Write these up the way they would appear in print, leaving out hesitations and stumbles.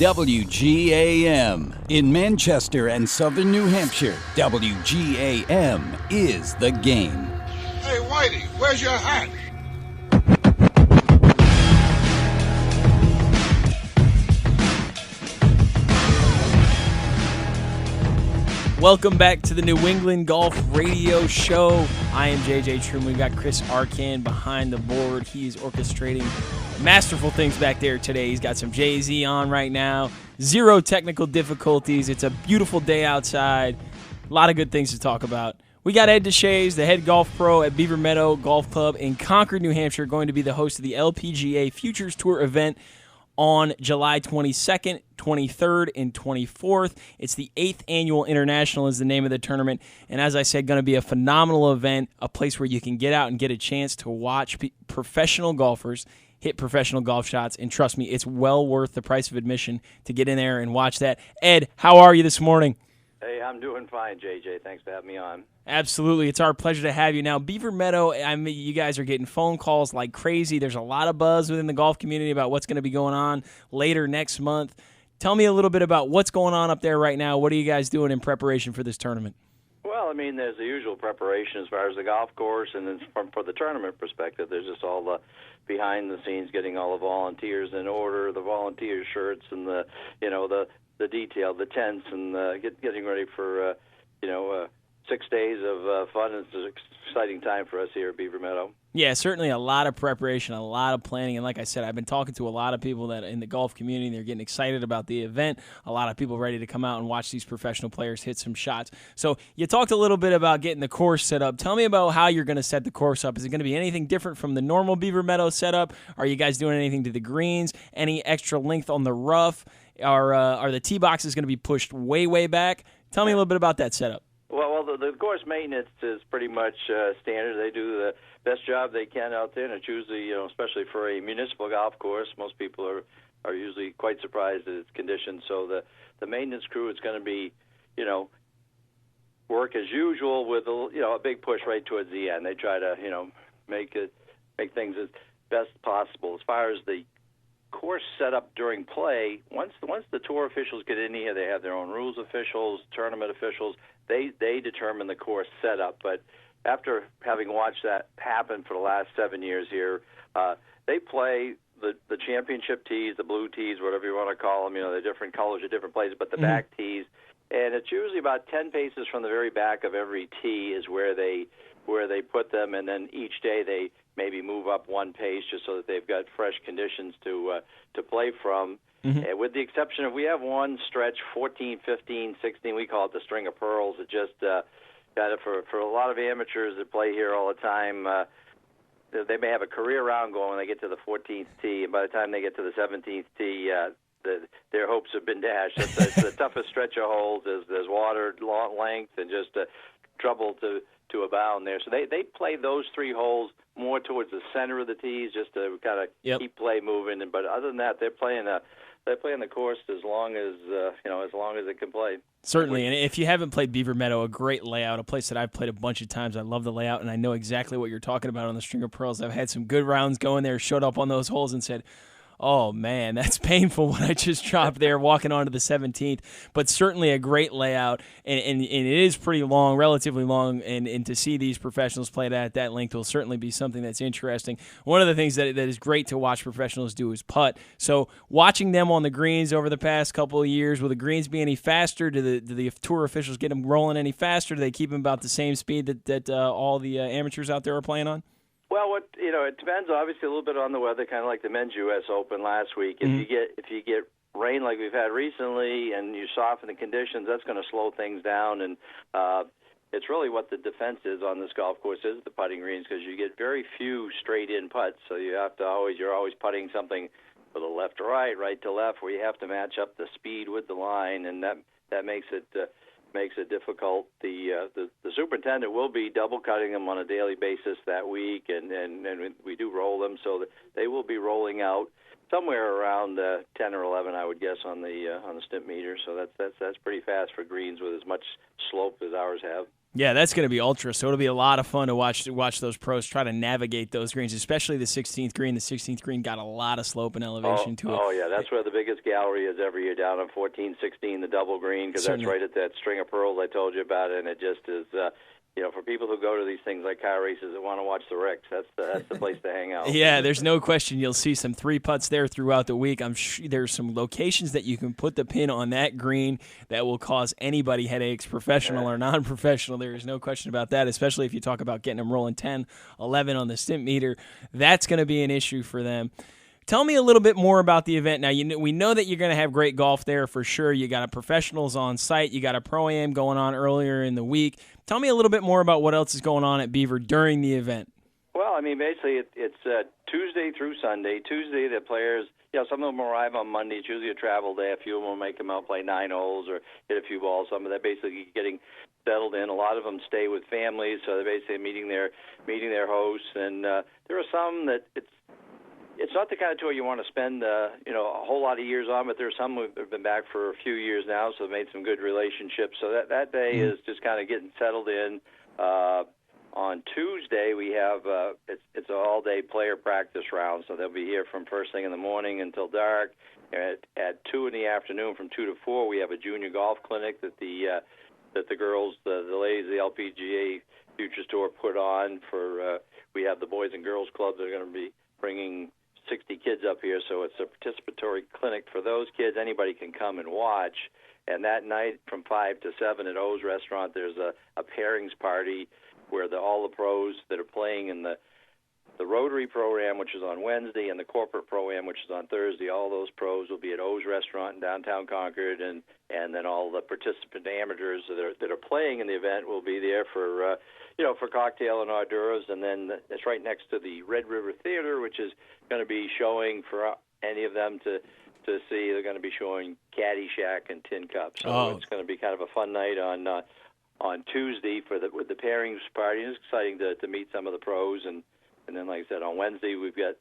WGAM. In Manchester and southern New Hampshire, WGAM is the game. Hey, Whitey, where's your hat? Welcome back to the New England Golf Radio Show. I am JJ Truman. We've got Chris Arkan behind the board. He's orchestrating masterful things back there today. He's got some Jay-Z on right now. Zero technical difficulties. It's a beautiful day outside. A lot of good things to talk about. We got Ed Deshaies, the head golf pro at Beaver Meadow Golf Club in Concord, New Hampshire, going to be the host of the LPGA Futures Tour event on July 22nd, 23rd, and 24th. It's the 8th Annual International is the name of the tournament. And as I said, going to be a phenomenal event, a place where you can get out and get a chance to watch professional golfers hit professional golf shots. And trust me, it's well worth the price of admission to get in there and watch that. Ed, how are you this morning? Hey, I'm doing fine, JJ. Thanks for having me on. Absolutely. It's our pleasure to have you. Now, Beaver Meadow, I mean, you guys are getting phone calls like crazy. There's a lot of buzz within the golf community about what's going to be going on later next month. Tell me a little bit about what's going on up there right now. What are you guys doing in preparation for this tournament? Well, I mean, there's the usual preparation as far as the golf course, and then for the tournament perspective, there's just all the behind the scenes, getting all the volunteers in order, the volunteer shirts, and the detail, the tents, and getting ready for 6 days of fun. It's an exciting time for us here at Beaver Meadow. Yeah, certainly a lot of preparation, a lot of planning, and like I said, I've been talking to a lot of people that in the golf community. They're getting excited about the event. A lot of people ready to come out and watch these professional players hit some shots. So you talked a little bit about getting the course set up. Tell me about how you're going to set the course up. Is it going to be anything different from the normal Beaver Meadow setup? Are you guys doing anything to the greens? Any extra length on the rough? Are the tee boxes going to be pushed way, way back? Tell me a little bit about that setup. Well, the course maintenance is pretty much standard. They do the best job they can out there, and it's usually, especially for a municipal golf course, most people are usually quite surprised at its condition. So the maintenance crew is going to be, work as usual with a big push right towards the end. They try to, make things as best possible. As far as the course set up during play, once the tour officials get in here, they have their own rules officials, tournament officials. They determine the course setup. But after having watched that happen for the last 7 years here, they play the championship tees, the blue tees, whatever you want to call them. The different colors are different places, but the back tees, and it's usually about 10 paces from the very back of every tee is where they put them, and then each day they maybe move up one pace just so that they've got fresh conditions to play from. Mm-hmm. With the exception of we have one stretch, 14, 15, 16, we call it the String of Pearls. It just for a lot of amateurs that play here all the time, they may have a career round going when they get to the 14th tee, and by the time they get to the 17th tee, their hopes have been dashed. It's the toughest stretch of holes. There's water, long length, and just trouble to abound there. So they play those three holes more towards the center of the tees just to kind of keep play moving. But other than that, they're playing the course as long as it can play. Certainly, and if you haven't played Beaver Meadow, a great layout, a place that I've played a bunch of times. I love the layout, and I know exactly what you're talking about on the String of Pearls. I've had some good rounds going there, showed up on those holes and said, oh, man, that's painful what I just dropped there walking onto the 17th. But certainly a great layout, and it is pretty long, relatively long, and to see these professionals play at that length will certainly be something that's interesting. One of the things that is great to watch professionals do is putt. So watching them on the greens over the past couple of years, will the greens be any faster? Do the tour officials get them rolling any faster? Do they keep them about the same speed that all the amateurs out there are playing on? Well, it depends obviously a little bit on the weather, kind of like the men's U.S. Open last week. If you get rain like we've had recently, and you soften the conditions, that's going to slow things down. And it's really what the defense is on this golf course is the putting greens, because you get very few straight-in putts. So you're always putting something with a left to right, right to left, where you have to match up the speed with the line, and that makes it difficult. The superintendent will be double cutting them on a daily basis that week, and we do roll them, so that they will be rolling out somewhere around 10 or 11, I would guess, on the stimp meter. So that's pretty fast for greens with as much slope as ours have. Yeah, that's going to be ultra, so it'll be a lot of fun to watch those pros try to navigate those greens, especially the 16th green. The 16th green got a lot of slope and elevation to it. Oh, yeah, that's where the biggest gallery is every year, down on 14, 16, the double green, because that's right at that string of pearls I told you about, and it just is, for people who go to these things like car races that want to watch the Ricks, that's the place to hang out. Yeah, there's no question you'll see some 3-putts there throughout the week. I'm sure there's some locations that you can put the pin on that green that will cause anybody headaches, professional or non-professional. There is no question about that, especially if you talk about getting them rolling 10, 11 on the stimp meter. That's going to be an issue for them. Tell me a little bit more about the event. Now, we know that you're going to have great golf there for sure. You got a professionals on site. You got a Pro-Am going on earlier in the week. Tell me a little bit more about what else is going on at Beaver during the event. Well, I mean, basically it's Tuesday through Sunday. Tuesday, the players, some of them arrive on Monday. It's usually a travel day. A few of them will make them out, play 9 holes or hit a few balls. Some of that basically getting settled in. A lot of them stay with families, so they're basically meeting their hosts. And there are some that it's not the kind of tour you want to spend, a whole lot of years on, but there's some who've been back for a few years now, so they've made some good relationships. So that day is just kind of getting settled in. On Tuesday, we have it's an all-day player practice round, so they'll be here from first thing in the morning until dark. At 2 in the afternoon, from 2 to 4, we have a junior golf clinic that the girls, the ladies of the LPGA Futures Tour put on for. We have the Boys and Girls Club that are going to be bringing 60 kids up here, so it's a participatory clinic for those kids. Anybody can come and watch. And that night from 5 to 7 at O's Restaurant, there's a pairings party where all the pros that are playing in the Rotary Pro-Am, which is on Wednesday, and the Corporate Pro-Am, which is on Thursday, all those pros will be at O's Restaurant in downtown Concord, and then all the participant amateurs that are playing in the event will be there for cocktail and hors d'oeuvres. And then it's right next to the Red River Theater, which is going to be showing for any of them to see. They're going to be showing Caddyshack and Tin Cup. So It's going to be kind of a fun night on Tuesday with the pairings party. It's exciting to meet some of the pros, and then, like I said, on Wednesday we've got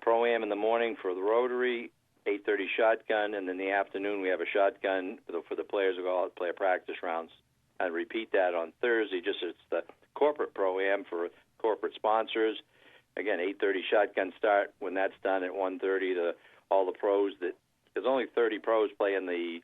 Pro-Am in the morning for the Rotary, 8:30 shotgun, and then in the afternoon we have a shotgun for the players who go out and play a practice rounds. And repeat that on Thursday, just it's the Corporate Pro-Am for corporate sponsors. Again, 8:30 shotgun start. When that's done at 1:30, all the pros there's only 30 pros playing the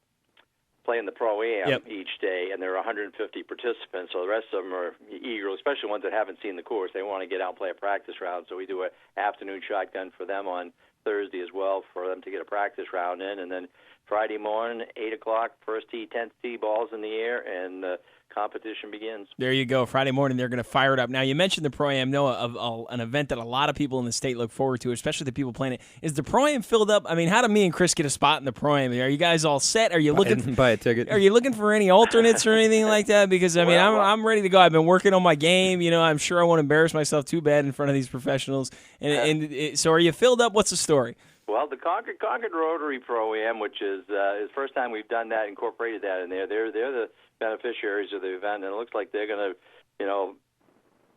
Pro-Am each day, and there are 150 participants, so the rest of them are eager, especially ones that haven't seen the course. They want to get out and play a practice round, so we do an afternoon shotgun for them on Thursday as well for them to get a practice round in, and then Friday morning, 8 o'clock, first tee, 10th tee, balls in the air, and competition begins. There you go. Friday morning, they're going to fire it up. Now, you mentioned the Pro-Am, Noah, of an event that a lot of people in the state look forward to, especially the people playing it. Is the Pro-Am filled up? I mean, how do me and Chris get a spot in the Pro-Am? Are you guys all set? Are you looking buy a ticket? Are you looking for any alternates or anything like that? Because, I mean, I'm ready to go. I've been working on my game. I'm sure I won't embarrass myself too bad in front of these professionals. So are you filled up? What's the story? Well, the Concord Rotary Pro-Am, which is the first time we've done that, incorporated that in there. They're the beneficiaries of the event, and it looks like they're going to,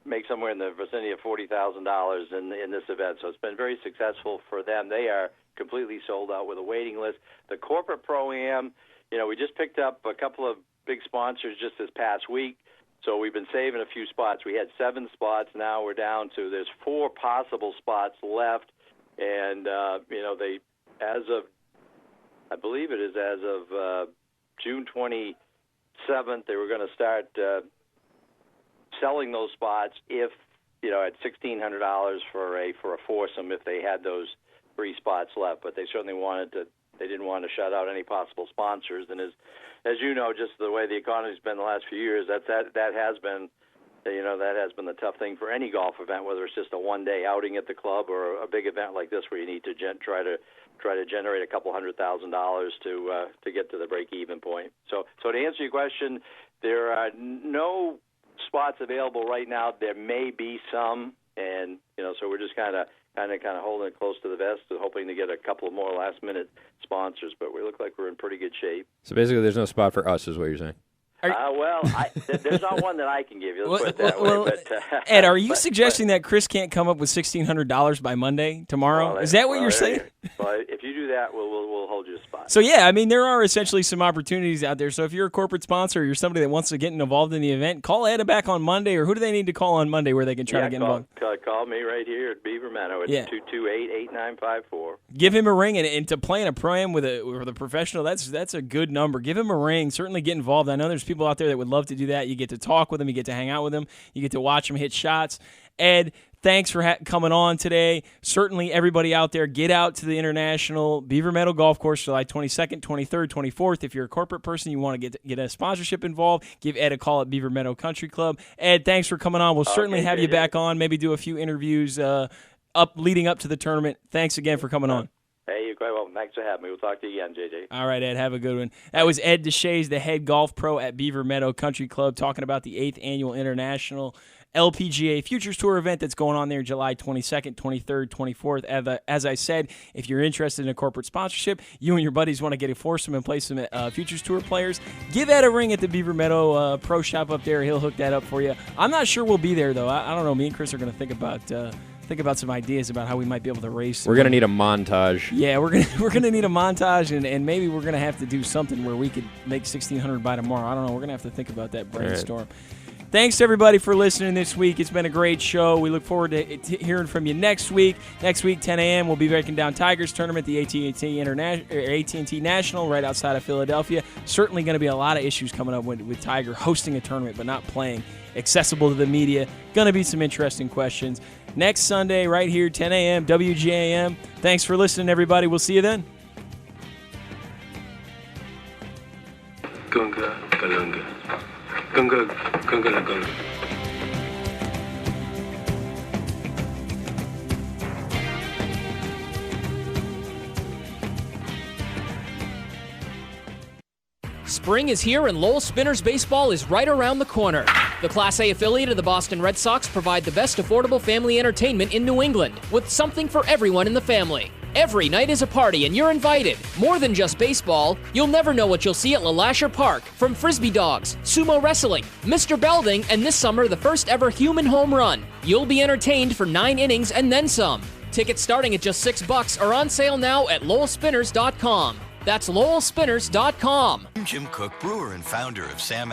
make somewhere in the vicinity of $40,000 in this event. So it's been very successful for them. They are completely sold out with a waiting list. The Corporate Pro-Am, we just picked up a couple of big sponsors just this past week. So we've been saving a few spots. We had 7 spots. Now we're down to there's 4 possible spots left. And, they, I believe it is as of June 27th, they were going to start selling those spots at $1,600 for a foursome if they had those 3 spots left. But they certainly they didn't want to shut out any possible sponsors. And as you know, just the way the economy's been the last few years, that has been the tough thing for any golf event, whether it's just a one-day outing at the club or a big event like this where you need to try to generate a couple $100,000 to get to the break-even point. So to answer your question, there are no spots available right now. There may be some, and so we're just kind of holding it close to the vest, hoping to get a couple more last-minute sponsors. But we look like we're in pretty good shape. So basically, there's no spot for us, is what you're saying. There's not one that I can give you. Let's put it that way. But, Ed, are you suggesting that Chris can't come up with $1,600 by Monday, tomorrow? Is that what you're saying? Well, if you do that, we'll hold you a spot. So, yeah, I mean, there are essentially some opportunities out there. So if you're a corporate sponsor or you're somebody that wants to get involved in the event, call Ed back on Monday, or who do they need to call on Monday where they can try to get involved? Call me right here at Beaver Meadow at 228-8954. Give him a ring, and to play in a pro-am with a professional, that's a good number. Give him a ring. Certainly get involved. I know there's people out there that would love to do that. You get to talk with them. You get to hang out with them. You get to watch them hit shots. Ed, thanks for coming on today. Certainly, everybody out there, get out to the International Beaver Meadow Golf Course July 22nd, 23rd, 24th. If you're a corporate person, you want to get a sponsorship involved, give Ed a call at Beaver Meadow Country Club. Ed, thanks for coming on. We'll certainly have you back on, maybe do a few interviews leading up to the tournament. Thanks again for coming on. Hey, you're quite welcome. Thanks for having me. We'll talk to you again, JJ. All right, Ed, have a good one. That was Ed Deshaies, the head golf pro at Beaver Meadow Country Club, talking about the 8th Annual International LPGA Futures Tour event that's going on there July 22nd, 23rd, 24th. As I said, if you're interested in a corporate sponsorship, you and your buddies want to get a foursome and play some Futures Tour players, give Ed a ring at the Beaver Meadow Pro Shop up there. He'll hook that up for you. I'm not sure we'll be there, though. I don't know. Me and Chris are going to think about some ideas about how we might be able to race. We're going to need a montage. Yeah, we're gonna need a montage, and maybe we're going to have to do something where we could make 1,600 by tomorrow. I don't know. We're going to have to think about that, brainstorm. Right. Thanks to everybody for listening this week. It's been a great show. We look forward to hearing from you next week. Next week, 10 a.m., we'll be breaking down Tigers tournament, the AT&T National, right outside of Philadelphia. Certainly going to be a lot of issues coming up with Tiger hosting a tournament but not playing, accessible to the media. Going to be some interesting questions. Next Sunday, right here, 10 a.m., WGAM. Thanks for listening, everybody. We'll see you then. Gunga, galunga. Gunga, gunga, la gunga. Spring is here and Lowell Spinners baseball is right around the corner. The Class A affiliate of the Boston Red Sox provide the best affordable family entertainment in New England, with something for everyone in the family. Every night is a party and you're invited. More than just baseball, you'll never know what you'll see at LeLacheur Park. From frisbee dogs, sumo wrestling, Mr. Belding, and this summer the first ever human home run. You'll be entertained for 9 innings and then some. Tickets starting at just $6 are on sale now at LowellSpinners.com. That's LowellSpinners.com. I'm Jim Cook, brewer and founder of Sam